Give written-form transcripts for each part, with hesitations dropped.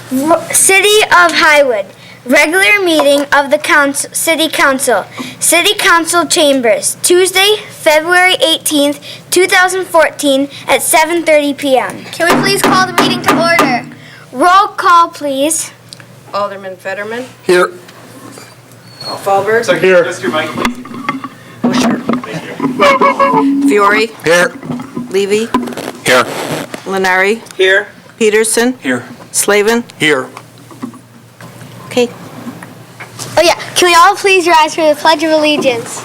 City of Highwood, regular meeting of the City Council, City Council Chambers, Tuesday, February 18th, 2014 at 7:30 p.m. Can we please call the meeting to order? Roll call, please. Alderman Fetterman. Here. Fallberg. So here. Just your mic, please. Oh, sure. Thank you. Fiore. Here. Levy. Here. Lenari. Here. Peterson. Here. Slavin. Here. Okay. Oh yeah, can we all please rise for the Pledge of Allegiance?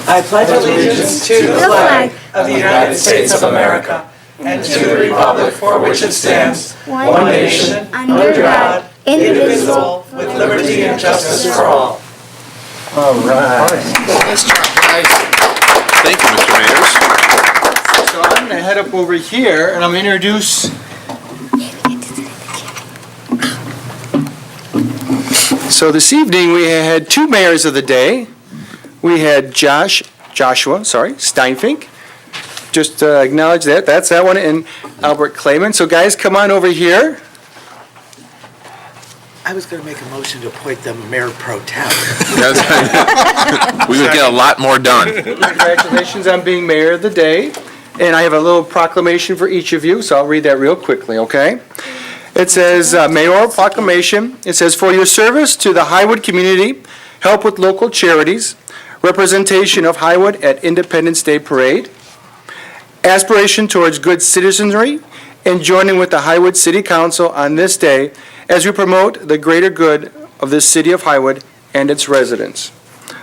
I pledge allegiance to the flag of the United States of America and to the republic for which it stands, one nation, under God, indivisible, with liberty and justice for all. All right. Nice job, guys. Thank you, Mr. Mayers. So I'm going to head up over here and I'm going to introduce. So this evening we had two mayors of the day. We had Joshua Steinfink. Just acknowledge that. That's that one. And Albert Clayman. So guys, come on over here. I was going to make a motion to appoint them mayor pro tem. We would get a lot more done. Congratulations on being mayor of the day. And I have a little proclamation for each of you, so I'll read that real quickly, okay? It says, mayoral proclamation. It says, for your service to the Highwood community, help with local charities, representation of Highwood at Independence Day Parade, aspiration towards good citizenry, and joining with the Highwood City Council on this day as we promote the greater good of the city of Highwood and its residents.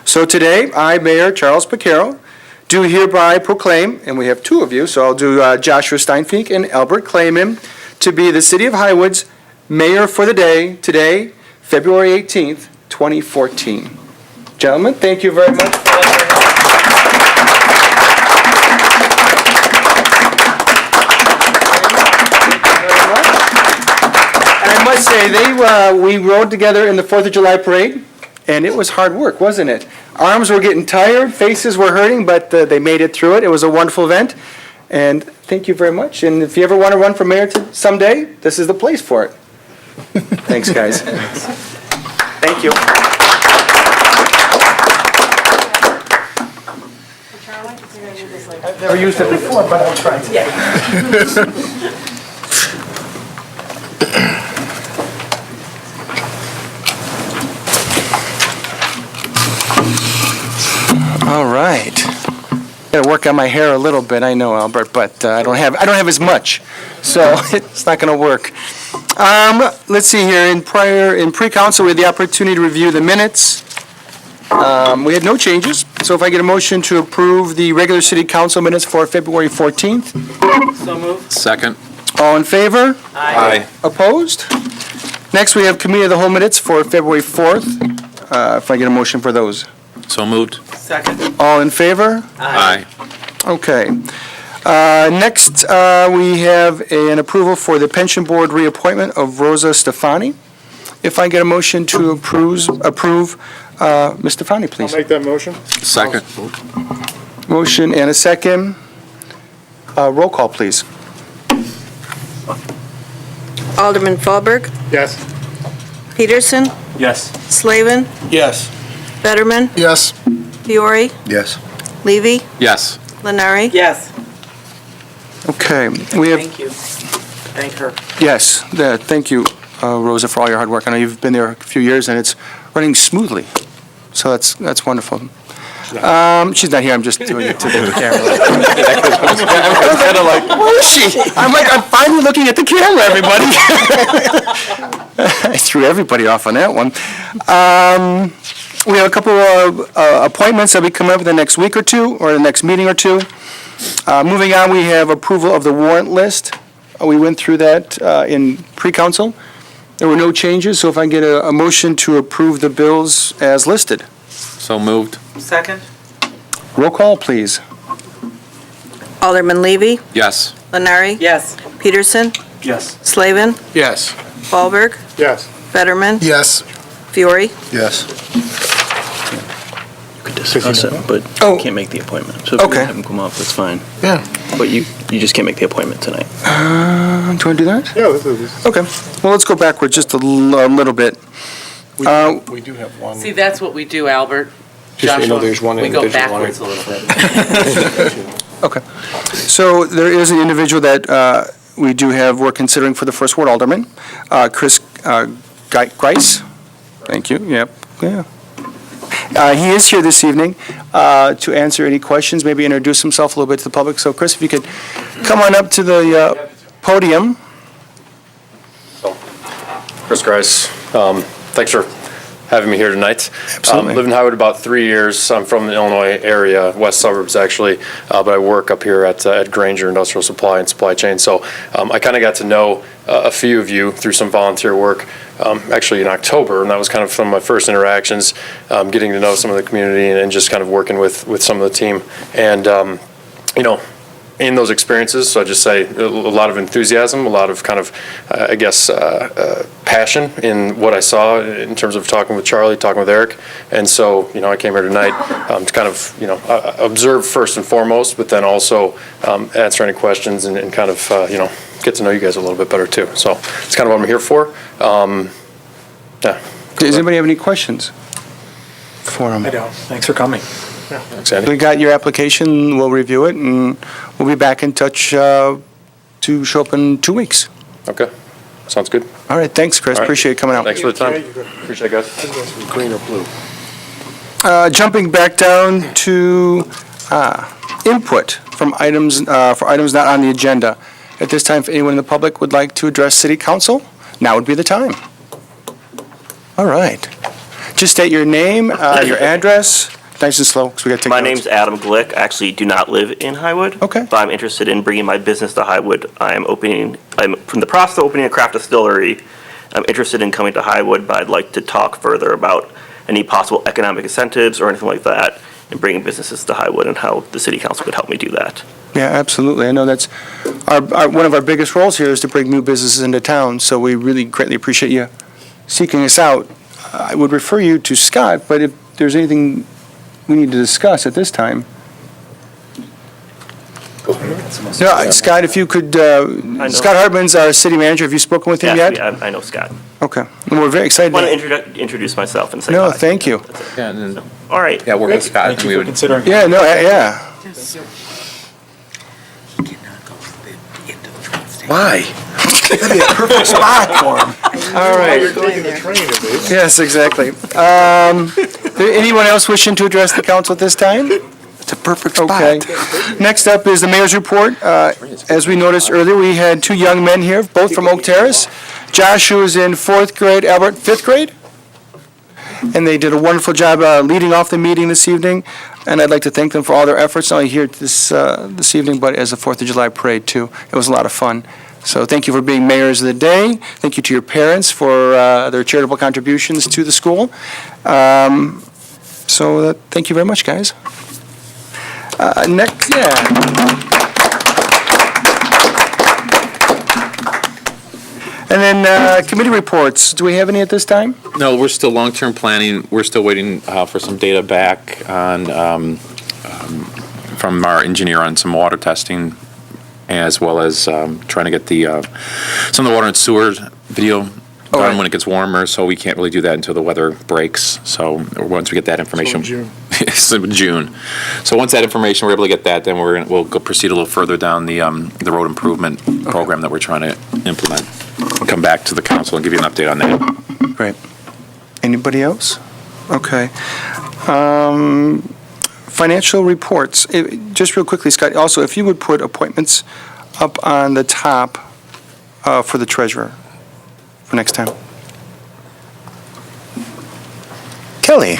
So today, I, Mayor Charles Picaro, do hereby proclaim, and we have two of you, so I'll do Joshua Steinfink and Albert Clayman, to be the City of Highwood's mayor for the day, today, February 18th, 2014. Gentlemen, thank you very much for that. And I must say, we rode together in the 4th of July parade, and it was hard work, wasn't it? Arms were getting tired, faces were hurting, but they made it through it. It was a wonderful event. And thank you very much. And if you ever want to run for mayor someday, this is the place for it. Thanks, guys. Thank you. I've never used it before, but I'll try to. All right. Got to work on my hair a little bit, I know, Albert, but I don't have as much, so it's not going to work. Let's see here. In pre-council, we had the opportunity to review the minutes. We had no changes, so if I get a motion to approve the regular city council minutes for February 14th. So moved. Second. All in favor? Aye. Opposed? Next, we have committee of the whole minutes for February 4th. If I get a motion for those. So moved. Second. All in favor? Aye. Okay. Next, we have an approval for the pension board reappointment of Rosa Stefani. If I get a motion to approve Ms. Stefani, please. I'll make that motion. Second. Motion and a second. Roll call, please. Alderman Fallberg. Yes. Peterson. Yes. Slavin. Yes. Fetterman. Yes. Fiore. Yes. Levy. Yes. Lenari. Yes. Okay. We have, Thank you. Thank her. yes, thank you, Rosa, for all your hard work. I know you've been there a few years, and it's running smoothly. So that's wonderful. She's not here. I'm just doing it to the camera. I was kind of like, where is she? I'm finally looking at the camera, everybody. I threw everybody off on that one. We have a couple of appointments that will be coming up in the next week or two, or the next meeting or two. Moving on, we have approval of the warrant list. We went through that in pre-council. There were no changes, so if I can get a motion to approve the bills as listed. So moved. Second. Roll call, please. Alderman Levy. Yes. Lenari. Yes. Peterson. Yes. Slavin. Yes. Fallberg. Yes. Fetterman. Yes. Fiore. Yes. Discuss it, but Oh. you can't make the appointment. So if you Okay. have them come up, that's fine. Yeah. But you you just can't make the appointment tonight. Do you want to do that? Yeah, let's do this. Okay. Well, let's go backward just a little bit. We do have one. See, that's what we do, Albert. Just so you know, Joshua, there's one we go individual on backwards it. a little bit. Okay. So there is an individual that we do have, we're considering for the first ward alderman, Chris Grice. Thank you, yep, yeah. He is here this evening to answer any questions, maybe introduce himself a little bit to the public. So Chris, if you could come on up to the podium. Chris Grice, thanks for having me here tonight. Absolutely. Lived in Highwood about 3 years. I'm from the Illinois area, west suburbs actually, but I work up here at Granger Industrial Supply and Supply Chain. So I kind of got to know a few of you through some volunteer work, actually in October, and that was kind of some of my first interactions, getting to know some of the community and just kind of working with some of the team. And, you know, in those experiences, so I just say a lot of enthusiasm, a lot of kind of, I guess, passion in what I saw in terms of talking with Charlie, talking with Eric. And so, you know, I came here tonight to kind of, you know, observe first and foremost, but then also answer any questions and kind of, you know, get to know you guys a little bit better too. So it's kind of what I'm here for. Yeah. Does anybody have any questions for him? I don't. Thanks for coming. Thanks, Andy. We got your application, we'll review it, and we'll be back in touch to show up in 2 weeks. Okay. Sounds good. All right, thanks, Chris, All right. appreciate it coming out. Thanks for the time. Appreciate it, guys. Green or blue? Jumping back down to input from items, for items not on the agenda. At this time, if anyone in the public would like to address City Council, now would be the time. All right. Just state your name, your address, nice and slow, because we got to take My notes. name's Adam Glick. I actually do not live in Highwood. Okay. But I'm interested in bringing my business to Highwood. I'm from the process of opening a craft distillery. I'm interested in coming to Highwood, but I'd like to talk further about any possible economic incentives or anything like that and bringing businesses to Highwood and how the city council could help me do that. Yeah, absolutely. I know that's one of our biggest roles here is to bring new businesses into town, so we really greatly appreciate you seeking us out. I would refer you to Scott, but if there's anything we need to discuss at this time. No, Scott, if you could, Scott Hartman's our city manager. Have you spoken with him yet? Yes, I know Scott. Okay. And we're very excited. I want to introduce myself and say No, hi. thank you. Yeah, and then, All right. yeah, we're with Scott. Thank and we you for would- considering. Yeah, no, yeah. Why? That'd be a perfect spot for him. All right. You're taking the train, it is. Yes, exactly. Anyone else wishing to address the council at this time? It's a perfect spot. Okay. Next up is the mayor's report. As we noticed earlier, we had two young men here, both from Oak Terrace. Josh, who is in 4th grade, Albert, 5th grade. And they did a wonderful job leading off the meeting this evening. And I'd like to thank them for all their efforts, not only here this evening, but as the 4th of July parade, too. It was a lot of fun. So thank you for being mayors of the day. Thank you to your parents for their charitable contributions to the school. Thank you very much, guys. Next, And then committee reports. Do we have any at this time? No, we're still long-term planning. We're still waiting for some data back on, from our engineer on some water testing, as well as trying to get some of the water and sewer video done right. when it gets warmer, so we can't really do that until the weather breaks. So once we get that information. June. It's in June. So once that information, we're able to get that, then we'll go proceed a little further down the road improvement program that we're trying to implement. We'll come back to the council and give you an update on that. Great. Anybody else? Okay. Financial reports. Just real quickly, Scott, also, if you would put appointments up on the top for the treasurer for next time. Kelly.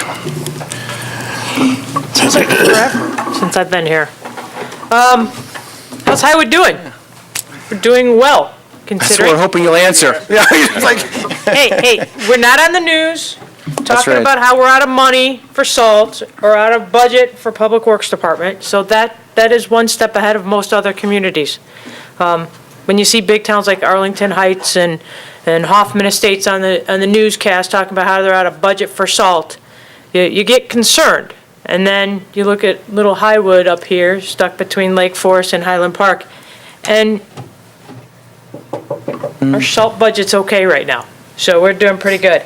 Seems like forever since I've been here. How's Highwood doing? We're doing well, That's what considering. we're hoping you'll answer. Yeah, it's like, Hey, we're not on the news talking right. about how we're out of money for salt or out of budget for Public Works Department. So that is one step ahead of most other communities. When you see big towns like Arlington Heights and Hoffman Estates on the newscast talking about how they're out of budget for salt, you get concerned. And then you look at little Highwood up here, stuck between Lake Forest and Highland Park, And our salt budget's okay right now, so we're doing pretty good.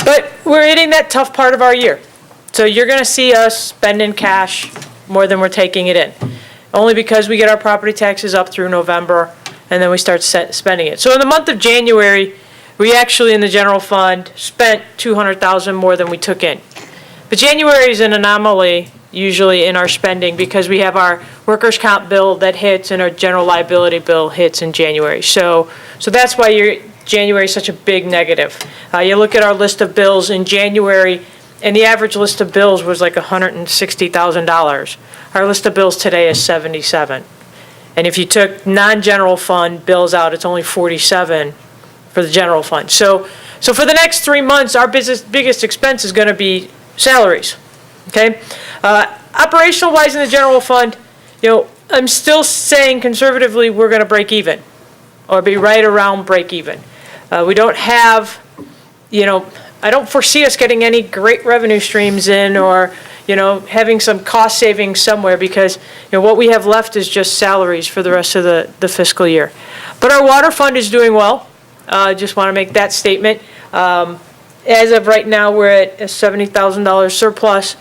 But we're hitting that tough part of our year. So you're gonna see us spending cash more than we're taking it in. Only because we get our property taxes up through November, and then we start spending it. So in the month of January, we actually, in the general fund, spent $200,000 more than we took in. But January is an anomaly usually in our spending because we have our workers' comp bill that hits and our general liability bill hits in January. So that's why January is such a big negative. You look at our list of bills in January, and the average list of bills was like $160,000. Our list of bills today is 77. And if you took non-general fund bills out, it's only 47 for the general fund. So for the next 3 months, our biggest expense is going to be salaries. Okay? Operational-wise in the general fund, I'm still saying conservatively we're going to break even, or be right around break even. We don't have, I don't foresee us getting any great revenue streams in, or having some cost savings somewhere, because what we have left is just salaries for the rest of the fiscal year. But our water fund is doing well. Just want to make that statement. As of right now, we're at a $70,000 surplus.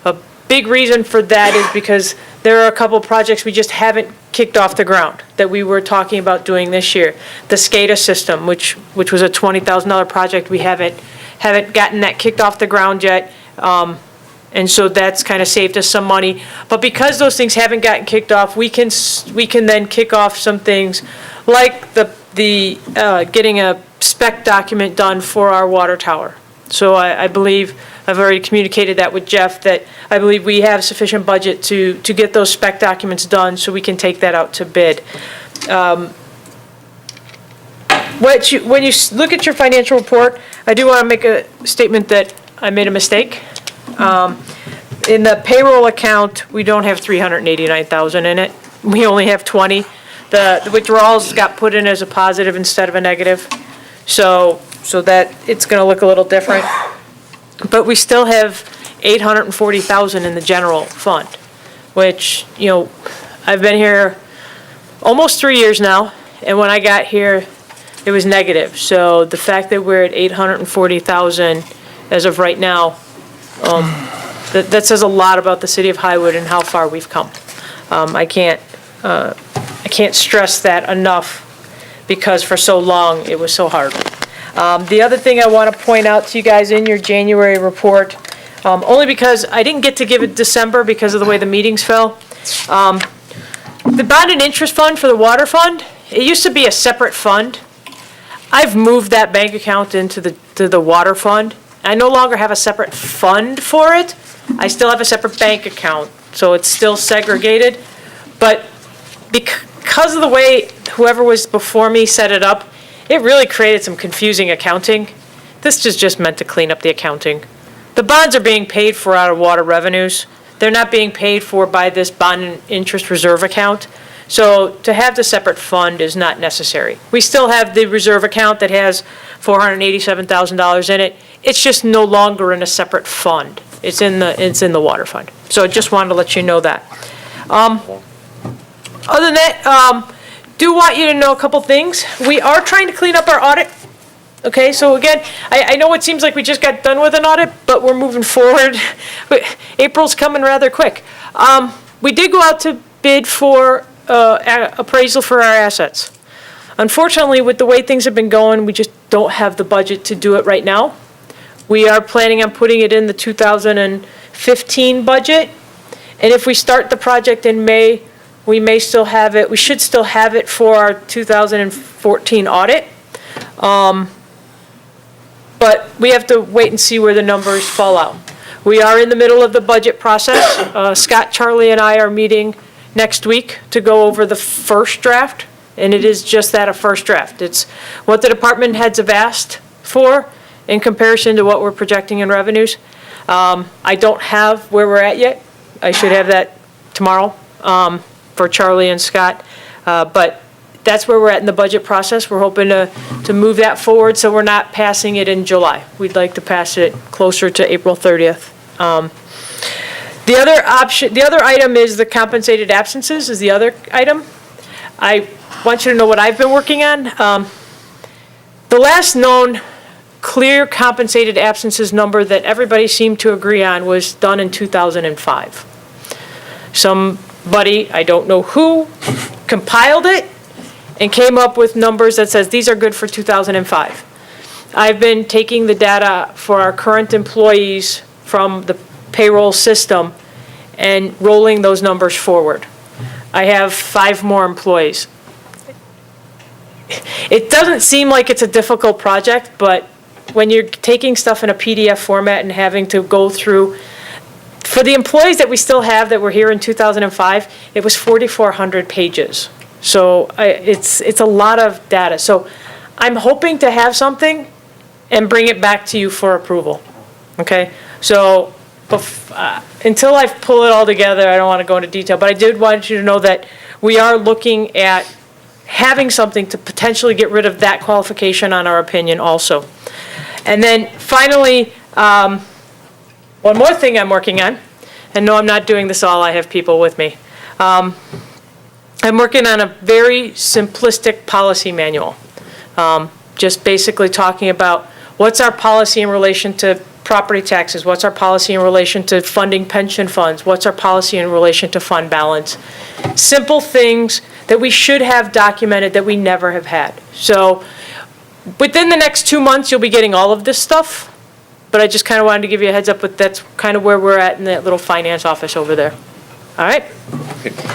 A big reason for that is because there are a couple projects we just haven't kicked off the ground that we were talking about doing this year. The SCADA system, which was a $20,000 project, we haven't gotten that kicked off the ground yet. And so that's kind of saved us some money. But because those things haven't gotten kicked off, we can then kick off some things like the getting a spec document done for our water tower. So I believe, I've already communicated that with Jeff, that I believe we have sufficient budget to get those spec documents done so we can take that out to bid. When you look at your financial report, I do want to make a statement that I made a mistake. In the payroll account, we don't have $389,000 in it. We only have 20. The withdrawals got put in as a positive instead of a negative. So that it's going to look a little different. But we still have $840,000 in the general fund, which, I've been here almost 3 years now, and when I got here, it was negative. So the fact that we're at $840,000 as of right now, that says a lot about the city of Highwood and how far we've come. I can't stress that enough, because for so long it was so hard. The other thing I want to point out to you guys in your January report, only because I didn't get to give it December because of the way the meetings fell. The bond and interest fund for the water fund, it used to be a separate fund. I've moved that bank account into the water fund. I no longer have a separate fund for it. I still have a separate bank account, so it's still segregated. But because of the way whoever was before me set it up, it really created some confusing accounting. This is just meant to clean up the accounting. The bonds are being paid for out of water revenues. They're not being paid for by this bond and interest reserve account. So to have the separate fund is not necessary. We still have the reserve account that has $487,000 in it. It's just no longer in a separate fund. It's in the water fund. So I just wanted to let you know that. Other than that, do want you to know a couple things. We are trying to clean up our audit. Okay, so again, I know it seems like we just got done with an audit, but we're moving forward. April's coming rather quick. We did go out to bid for appraisal for our assets. Unfortunately, with the way things have been going, we just don't have the budget to do it right now. We are planning on putting it in the 2015 budget. And if we start the project in May, we may still have it, we should still have it for our 2014 audit. But we have to wait and see where the numbers fall out. We are in the middle of the budget process. Scott, Charlie, and I are meeting next week to go over the first draft, and it is just that, a first draft. It's what the department heads have asked for in comparison to what we're projecting in revenues. I don't have where we're at yet. I should have that tomorrow for Charlie and Scott, but that's where we're at in the budget process. We're hoping to move that forward so we're not passing it in July. We'd like to pass it closer to April 30th. The other item is the compensated absences is the other item. I want you to know what I've been working on. The last known clear compensated absences number that everybody seemed to agree on was done in 2005. Somebody, I don't know who, compiled it and came up with numbers that says these are good for 2005. I've been taking the data for our current employees from the payroll system and rolling those numbers forward. I have 5 more employees. It doesn't seem like it's a difficult project, but when you're taking stuff in a PDF format and having to go through, for the employees that we still have that were here in 2005, it was 4,400 pages. So it's a lot of data. So I'm hoping to have something and bring it back to you for approval, okay? So until I pull it all together, I don't want to go into detail, but I did want you to know that we are looking at having something to potentially get rid of that qualification on our opinion also. And then finally, one more thing I'm working on, and no, I'm not doing this all, I have people with me. I'm working on a very simplistic policy manual. Just basically talking about what's our policy in relation to property taxes, what's our policy in relation to funding pension funds, what's our policy in relation to fund balance. Simple things that we should have documented that we never have had. So within the next 2 months, you'll be getting all of this stuff, but I just kind of wanted to give you a heads up that that's kind of where we're at in that little finance office over there. All right?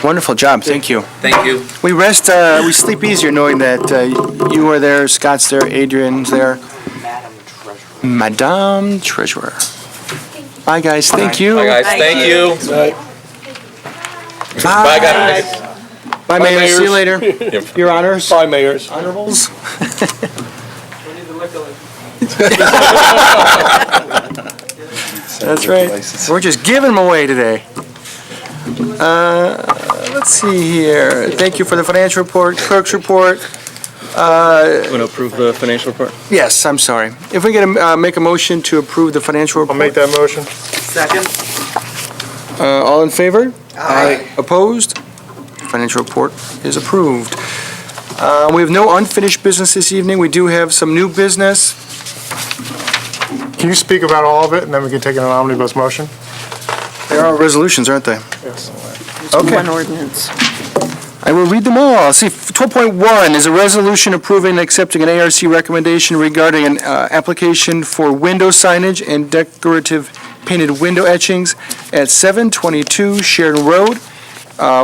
Wonderful job, thank you. Thank you. We rest, we sleep easier knowing that you are there, Scott's there, Adrian's there. Madame Treasurer. Bye, guys, thank you. Bye, guys. Thank you. Bye, guys. Bye, Mayor, see you later. Your honors. Bye, mayors. Honorables. That's right. We're just giving them away today. Let's see here. Thank you for the financial report, clerk's report. Want to approve the financial report? Yes, I'm sorry. If we can make a motion to approve the financial report. I'll make that motion. Second? All in favor? Aye. Opposed? Financial report is approved. We have no unfinished business this evening. We do have some new business. Can you speak about all of it, and then we can take an omnibus motion? There are resolutions, aren't they? Yes. Okay. One ordinance. I will read them all. See, 12.1 is a resolution approving and accepting an ARC recommendation regarding an application for window signage and decorative painted window etchings at 722 Sheridan Road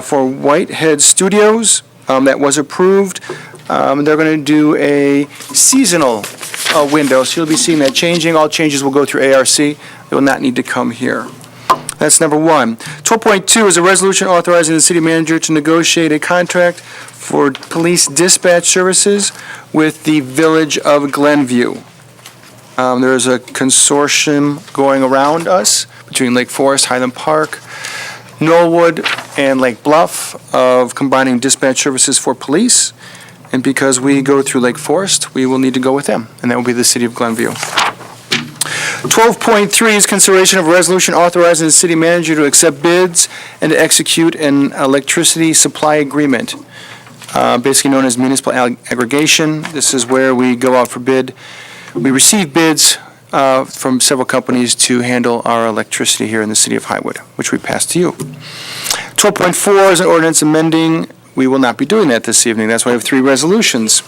for Whitehead Studios. That was approved. They're going to do a seasonal window, so you'll be seeing that changing. All changes will go through ARC. They will not need to come here. That's number one. 12.2 is a resolution authorizing the city manager to negotiate a contract for police dispatch services with the village of Glenview. There is a consortium going around us between Lake Forest, Highland Park, Knollwood, and Lake Bluff of combining dispatch services for police. And because we go through Lake Forest, we will need to go with them, and that will be the city of Glenview. 12.3 is consideration of a resolution authorizing the city manager to accept bids and to execute an electricity supply agreement, basically known as municipal aggregation. This is where we go out for bid. We receive bids from several companies to handle our electricity here in the city of Highwood, which we pass to you. 12.4 is an ordinance amending. We will not be doing that this evening. That's why we have 3 resolutions.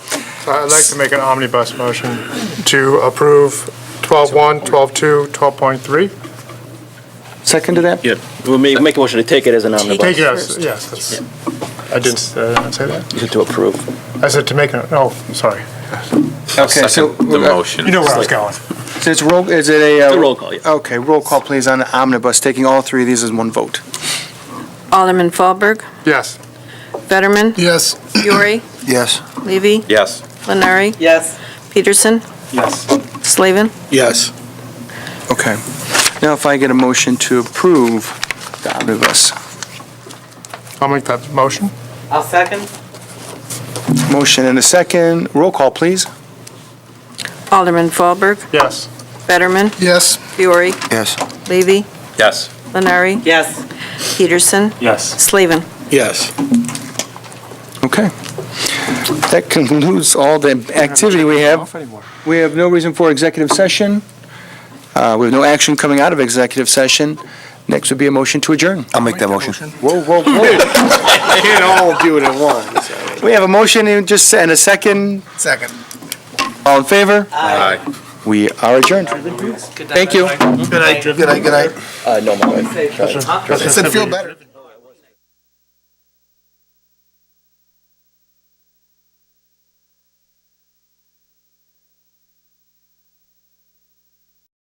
I'd like to make an omnibus motion to approve 12.1, 12.2, 12.3. Second to that? Yeah, we'll make a motion to take it as an omnibus. Take yes, that's, I didn't say that. You said to approve. I said to make an, oh, sorry. Okay, so. The motion. You know where I was going. So it's roll, is it a? It's a roll call, yeah. Okay, roll call please on the omnibus, taking all 3 of these as one vote. Alderman Fallberg, Yes. Fetterman, Yes. Fiore, Yes. Levy, Yes. Lenari, Yes. Peterson, Yes. Slavin. Yes. Okay. Now if I get a motion to approve the omnibus. I'll make that motion. I'll second. Motion and a second. Roll call, please. Alderman Fallberg, Yes. Fetterman, Yes. Fiore, Yes. Levy, Yes. Lenari, Yes. Peterson, Yes. Slavin. Yes. Okay. That concludes all the activity we have. We have no reason for executive session. We have no action coming out of executive session. Next would be a motion to adjourn. I'll make that motion. Whoa, whoa, whoa. Can't all do it at once. We have a motion and a second. Second. All in favor? Aye. We are adjourned. Thank you. Good night. Good night. No, my wife. I said feel better.